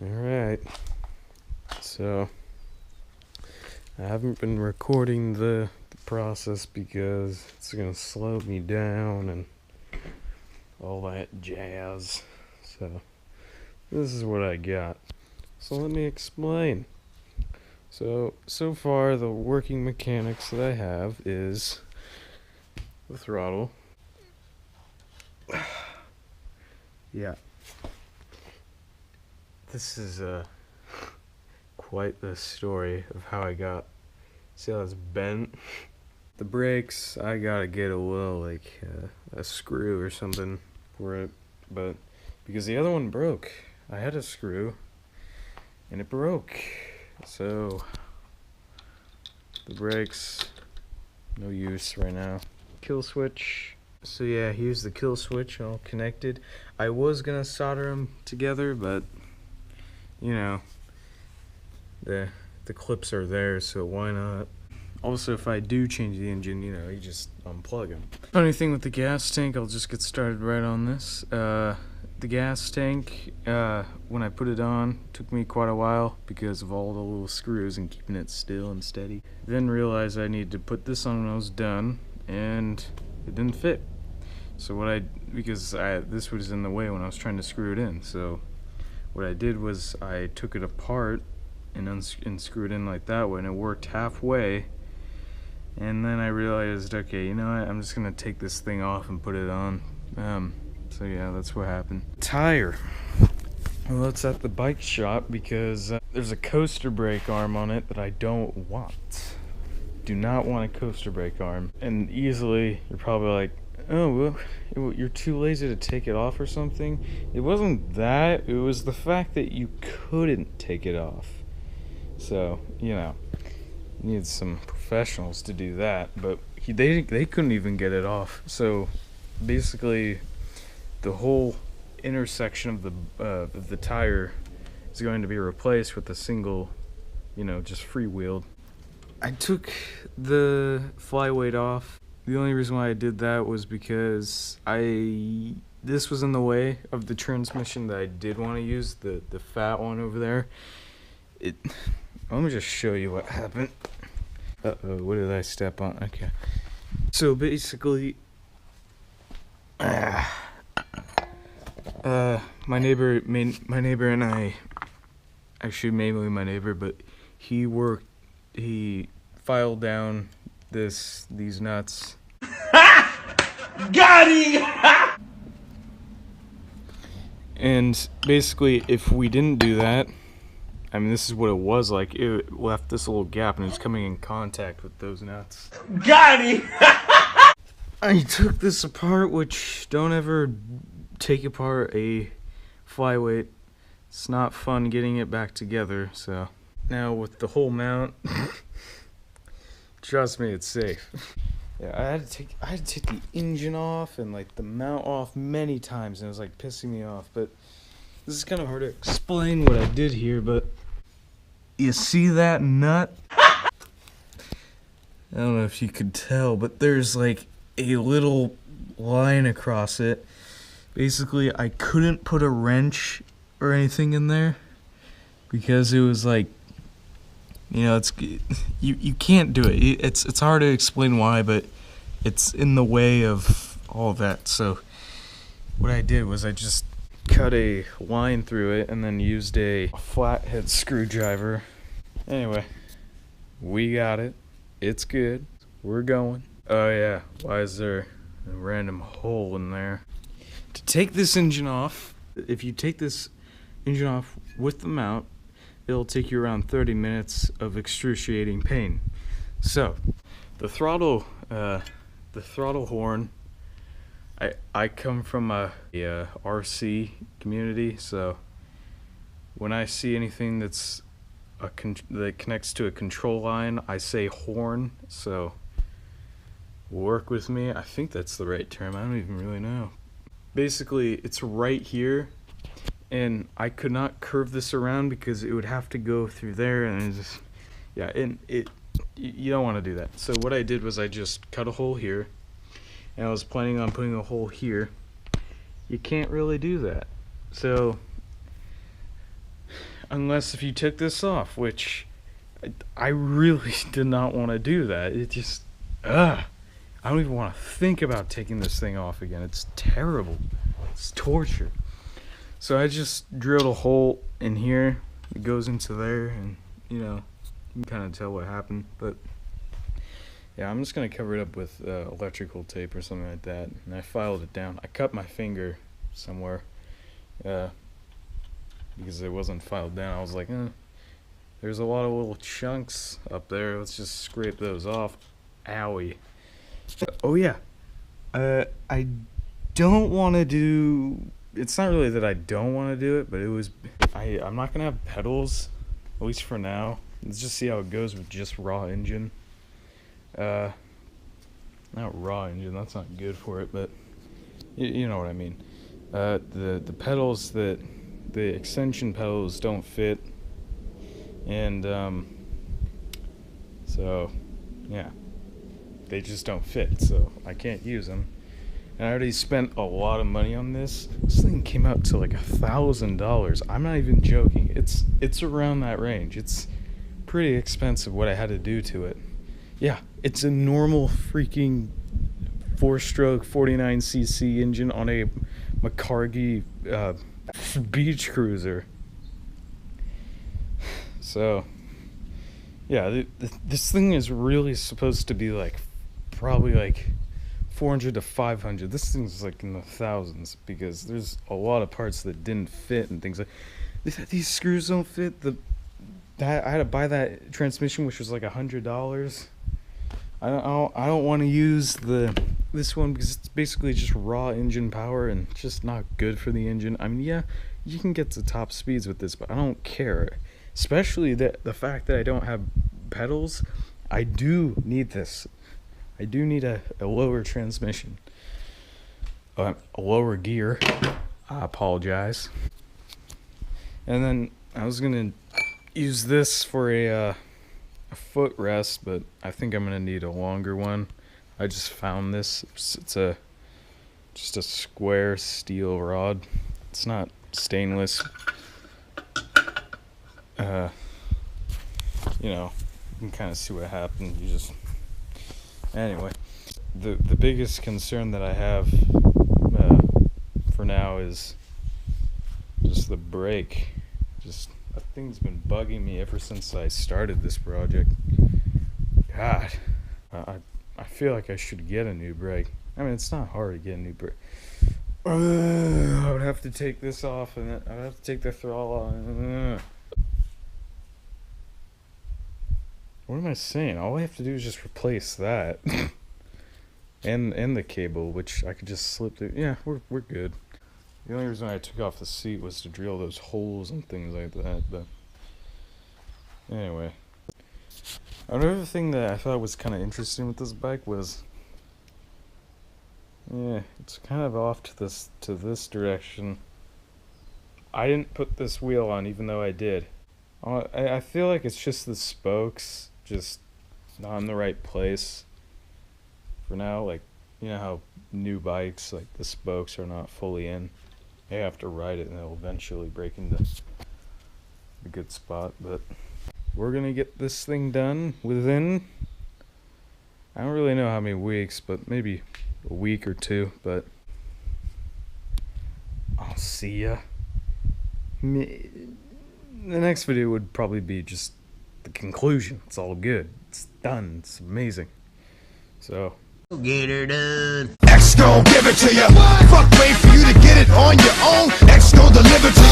Alright, so I haven't been recording the process because it's gonna slow me down and all that jazz. So this is what I got. So let me explain. So far the working mechanics that I have is the throttle. Yeah. This is quite the story of how I got. See how it's bent? The brakes, I gotta get a little a screw or something for it, but because the other one broke, I had a screw and it broke. So the brakes, no use right now. Kill switch. So yeah, here's the kill switch all connected. I was gonna solder them together, but you know, the clips are there, so why not? Also, if I do change the engine, you know, you just unplug them. Funny thing with the gas tank, I'll just get started right on this. The gas tank, when I put it on, took me quite a while because of all the little screws and keeping it still and steady. Then realized I needed to put this on when I was done, and it didn't fit. So this was in the way when I was trying to screw it in. So what I did was I took it apart and screwed it in like that way, and it worked halfway. And then I realized, okay, you know what, I'm just gonna take this thing off and put it on. So yeah, that's what happened. Tire. Well, it's at the bike shop because there's a coaster brake arm on it that I don't want. Do not want a coaster brake arm. And easily, you're probably like, oh, well, you're too lazy to take it off or something. It wasn't that, it was the fact that you couldn't take it off. So, you know, you need some professionals to do that, but they couldn't even get it off. So basically the whole intersection of the tire is going to be replaced with a single, you know, just freewheeled. I took the flyweight off. The only reason why I did that was because this was in the way of the transmission that I did want to use, the fat one over there. Let me just show you what happened. Uh-oh, what did I step on? Okay. So basically, my neighbor and I, actually mainly my neighbor, but he filed down these nuts. Got him! And basically, if we didn't do that, I mean, this is what it was like. It left this little gap, and it's coming in contact with those nuts. Got him! I took this apart, which don't ever take apart a flyweight. It's not fun getting it back together. So now with the whole mount, trust me, it's safe. Yeah, I had to take the engine off and like the mount off many times, and it was like pissing me off. But this is kind of hard to explain what I did here, but you see that nut? I don't know if you could tell, but there's like a little line across it. Basically, I couldn't put a wrench or anything in there because it was like, you know, you can't do it. It's hard to explain why, but it's in the way of all of that. So what I did was I just cut a line through it and then used a flathead screwdriver. Anyway, we got it. It's good. We're going. Oh yeah, why is there a random hole in there? To take this engine off, if you take this engine off with the mount, it'll take you around 30 minutes of excruciating pain. So, the throttle horn, I come from a RC community, so when I see anything that connects to a control line, I say horn. So work with me. I think that's the right term. I don't even really know. Basically, it's right here, and I could not curve this around because it would have to go through there, and you don't want to do that. So what I did was I just cut a hole here, and I was planning on putting a hole here. You can't really do that. So unless if you took this off, which I really did not want to do that. It just, I don't even want to think about taking this thing off again. It's terrible. It's torture. So I just drilled a hole in here. It goes into there, and you can kind of tell what happened. But yeah, I'm just gonna cover it up with electrical tape or something like that. And I filed it down. I cut my finger somewhere because it wasn't filed down. I was like, there's a lot of little chunks up there. Let's just scrape those off. Owie. Oh yeah, I don't want to do. It's not really that I don't want to do it, but I'm not gonna have pedals, at least for now. Let's just see how it goes with just raw engine. Not raw engine. That's not good for it, but you know what I mean. The pedals the extension pedals don't fit, and so yeah, they just don't fit. So I can't use them. And I already spent a lot of money on this. This thing came out to like $1,000. I'm not even joking. It's around that range. It's pretty expensive what I had to do to it. Yeah, it's a normal freaking 4-stroke 49cc engine on a McCargy beach cruiser. So yeah, this thing is really supposed to be like probably like 400 to 500. This thing's like in the thousands because there's a lot of parts that didn't fit and things like these screws don't fit. I had to buy that transmission, which was like $100. I don't want to use this one because it's basically just raw engine power and it's just not good for the engine. I mean, yeah, you can get to top speeds with this, but I don't care. Especially the fact that I don't have pedals. I do need this. I do need a lower transmission, a lower gear. I apologize. And then I was gonna use this for a footrest, but I think I'm gonna need a longer one. I just found this. It's just a square steel rod. It's not stainless. You can kind of see what happened. Anyway, the biggest concern that I have for now is just the brake. That thing's been bugging me ever since I started this project. God, I feel like I should get a new brake. I mean, it's not hard to get a new brake. I would have to take this off, and then I would have to take the throttle off. What am I saying? All I have to do is just replace that. and the cable, which I could just slip through. Yeah, we're good. The only reason I took off the seat was to drill those holes and things like that, but anyway. Another thing that I thought was kind of interesting with this bike was, it's kind of off to this direction. I didn't put this wheel on, even though I did. I feel like it's just the spokes just not in the right place for now. Like, you know how new bikes, like the spokes are not fully in. You have to ride it and it'll eventually break into a good spot. But we're gonna get this thing done within, I don't really know how many weeks, but maybe a week or two. But I'll see ya. The next video would probably be just the conclusion. It's all good. It's done. It's amazing. So Git-R-Done. X gon' give it to you. Fuck, wait for you to get it on your own. X gon' deliver to you.